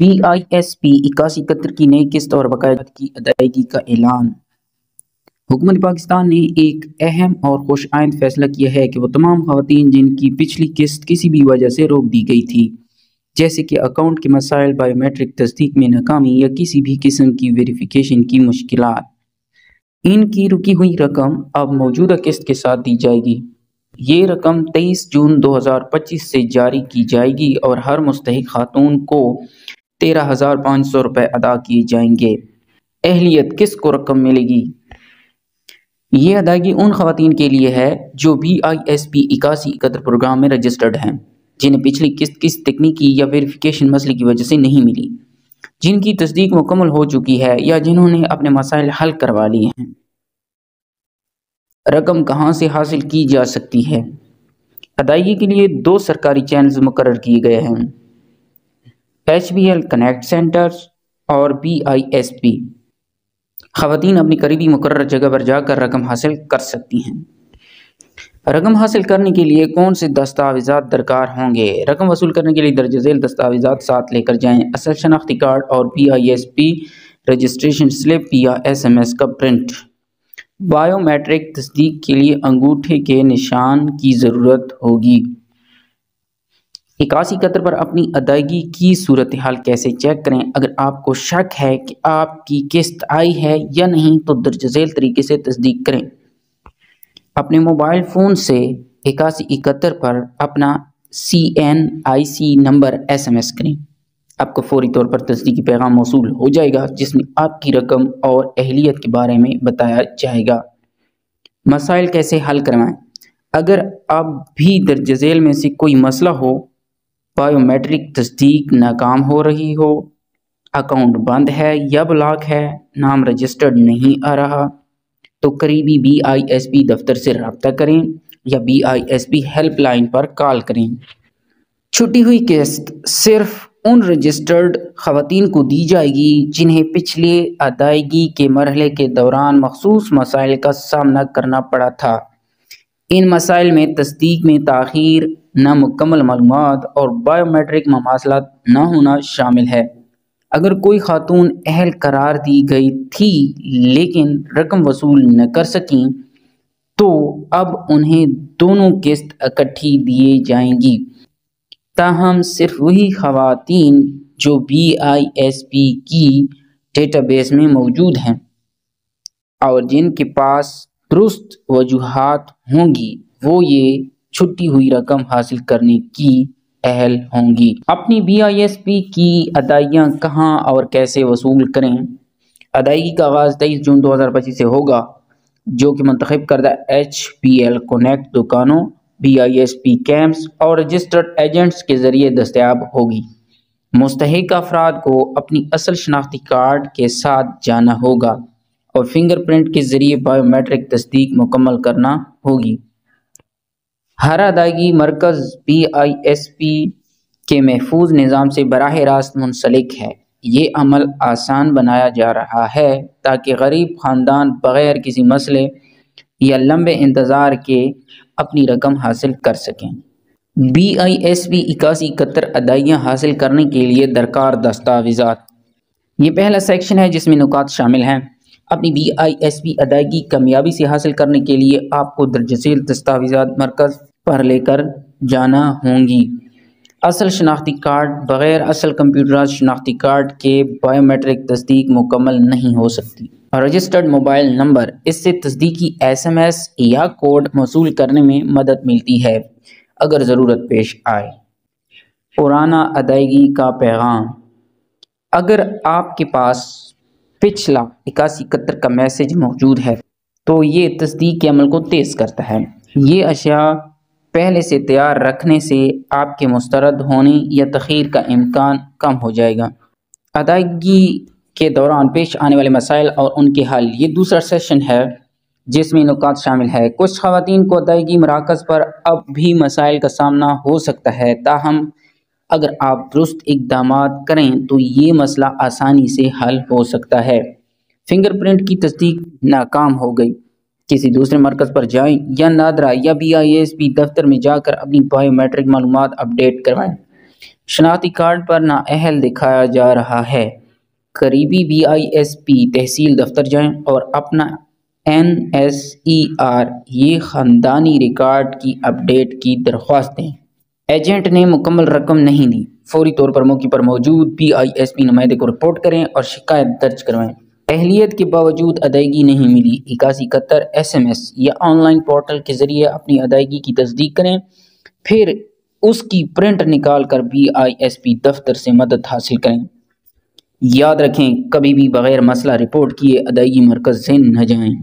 BISP 8171 की नई किस्त और बकाया की अदायगी का ऐलान। हुकूमत पाकिस्तान ने एक अहम और खुशाइंद फैसला किया है कि वो तमाम खवातीन जिनकी पिछली किस्त किसी भी वजह से रोक दी गई थी, जैसे कि अकाउंट के मसाइल, बायोमेट्रिक तस्दीक में नाकामी या किसी भी किस्म की वेरिफिकेशन की मुश्किलात, इनकी रुकी हुई रकम अब मौजूदा किस्त के साथ दी जाएगी। ये रकम 23 जून 2025 से जारी की जाएगी और हर मुस्तहिक खातून को 13,500 रुपये अदा किए जाएंगे। अहलियत किसको रकम मिलेगी? ये अदायगी उन खवातीन के लिए है जो BISP 8171 प्रोग्राम में रजिस्टर्ड हैं, जिन्हें पिछली किस्त किसी तकनीकी या वेरिफिकेशन मसले की वजह से नहीं मिली, जिनकी तस्दीक मुकम्मल हो चुकी है या जिन्होंने अपने मसाइल हल करवा लिए हैं। रकम कहाँ से हासिल की जा सकती है? अदायगी के लिए 2 सरकारी चैनल्स मुकर्रर किए गए हैं, HBL कनेक्ट सेंटर्स और BISP। खवातीन अपनी करीबी मुकर्रर जगह पर जाकर रकम हासिल कर सकती हैं। रकम हासिल करने के लिए कौन से दस्तावेज़ात दरकार होंगे? रकम वसूल करने के लिए दर्ज झेल दस्तावेज़ात साथ लेकर जाएं। असल शनाख्ती कार्ड और BISP रजिस्ट्रेशन स्लिप या SMS का प्रिंट। बायोमेट्रिक तस्दीक के लिए अंगूठे के निशान की ज़रूरत होगी। 8171 पर अपनी अदायगी की सूरत हाल कैसे चेक करें? अगर आपको शक है कि आपकी किस्त आई है या नहीं तो दर्ज झेल तरीके से तस्दीक करें। अपने मोबाइल फ़ोन से 8171 पर अपना CNIC नंबर SMS करें। आपको फौरी तौर पर तस्दीकी पैगाम मौसूल हो जाएगा, जिसमें आपकी रकम और अहलियत के बारे में बताया जाएगा। मसाइल कैसे हल करवाएं? अगर अब भी दर्ज झेल में से कोई मसला हो, बायोमेट्रिक तस्दीक नाकाम हो रही हो, अकाउंट बंद है या ब्लॉक है, नाम रजिस्टर्ड नहीं आ रहा, तो करीबी BISP दफ्तर से रब्ता करें या BISP हेल्पलाइन पर कॉल करें। छुट्टी हुई किस्त सिर्फ उन रजिस्टर्ड खवातीन को दी जाएगी जिन्हें पिछले अदायगी के मरहले के दौरान मखसूस मसाइल का सामना करना पड़ा था। इन मसाइल में तस्दीक में ताख़ीर, नामुकम्मल मालूमात और बायोमेट्रिक ममासलात न होना शामिल है। अगर कोई खातून अहल करार दी गई थी लेकिन रकम वसूल न कर सकीं, तो अब उन्हें दोनों किस्त इकट्ठी दिए जाएंगी। ताहम सिर्फ वही खवातीन जो BISP की डेटाबेस में मौजूद हैं और जिनके पास दुरुस्त वजूहात होंगी, वो ये छुट्टी हुई रकम हासिल करने की अहल होंगी। अपनी BISP की अदायगियाँ कहाँ और कैसे वसूल करें? अदायगी का आगाज़ 23 जून 2025 से होगा, जो कि मुंतखब करदा HBL कनेक्ट दुकानों, BISP कैंप्स और रजिस्टर्ड एजेंट्स के ज़रिए दस्तयाब होगी। मुस्तहिक अफराद को अपनी असल शनाख्ती कार्ड के साथ जाना होगा और फिंगरप्रिंट के ज़रिए बायोमेट्रिक तस्दीक मुकम्मल करना होगी। हर अदायगी मरकज़ BISP के महफूज निज़ाम से बराह रास्त मुंसलिक है। ये अमल आसान बनाया जा रहा है ताकि गरीब ख़ानदान बग़ैर किसी मसले या लंबे इंतज़ार के अपनी रकम हासिल कर सकें। BISP 8171 अदायगियाँ हासिल करने के लिए दरकार दस्तावेज़ात। ये पहला सेक्शन है जिसमें नुकात शामिल हैं। अपनी BISP अदायगी कामयाबी से हासिल करने के लिए आपको दर्ज झेल दस्तावेज़ात मरकज़ पर लेकर जाना होंगी। असल शनाख्ती कार्ड बग़ैर असल कंप्यूटराइज्ड शनाख्ती कार्ड के बायोमेट्रिक तस्दीक मुकम्मल नहीं हो सकती। रजिस्टर्ड मोबाइल नंबर, इससे तस्दीकी SMS या कोड मौसूल करने में मदद मिलती है अगर ज़रूरत पेश आए। पुराना अदायगी का पैगाम। अगर आपके पास पिछला 8171 का मैसेज मौजूद है तो ये तस्दीक के अमल को तेज़ करता है। ये अशिया पहले से तैयार रखने से आपके मुस्तरद होने या तख़ीर का इम्कान कम हो जाएगा। अदायगी के दौरान पेश आने वाले मसाइल और उनके हल, ये दूसरा सेशन है जिसमें नुकात शामिल है। कुछ खवातीन को अदायगी मराकज़ पर अब भी मसाइल का सामना हो सकता है, ताहम अगर आप दुरुस्त इक़दामात करें तो ये मसला आसानी से हल हो सकता है। फिंगरप्रिंट की तस्दीक नाकाम हो गई, किसी दूसरे मरकज़ पर जाएं या नादरा या BISP दफ्तर में जाकर अपनी बायोमेट्रिक मालूमात अपडेट करवाएं। شناختی کارڈ پر نااہل دکھایا جا رہا ہے۔ قریبی BISP تحصیل دفتر جائیں اور اپنا NSER یہ خاندانی ریکارڈ کی اپڈیٹ کی درخواست دیں۔ ایجنٹ نے مکمل رقم نہیں دی، فوری طور پر موقع پر موجود BISP نمائندے کو رپورٹ کریں اور شکایت درج کروائیں۔ اہلیت کے باوجود ادائیگی نہیں ملی، 8171 SMS یا آن لائن پورٹل کے ذریعے اپنی ادائیگی کی تصدیق کریں، پھر اس کی پرنٹ نکال کر BISP دفتر سے مدد حاصل کریں۔ یاد رکھیں، کبھی بھی بغیر مسئلہ رپورٹ کیے ادائیگی مرکز سے نہ جائیں۔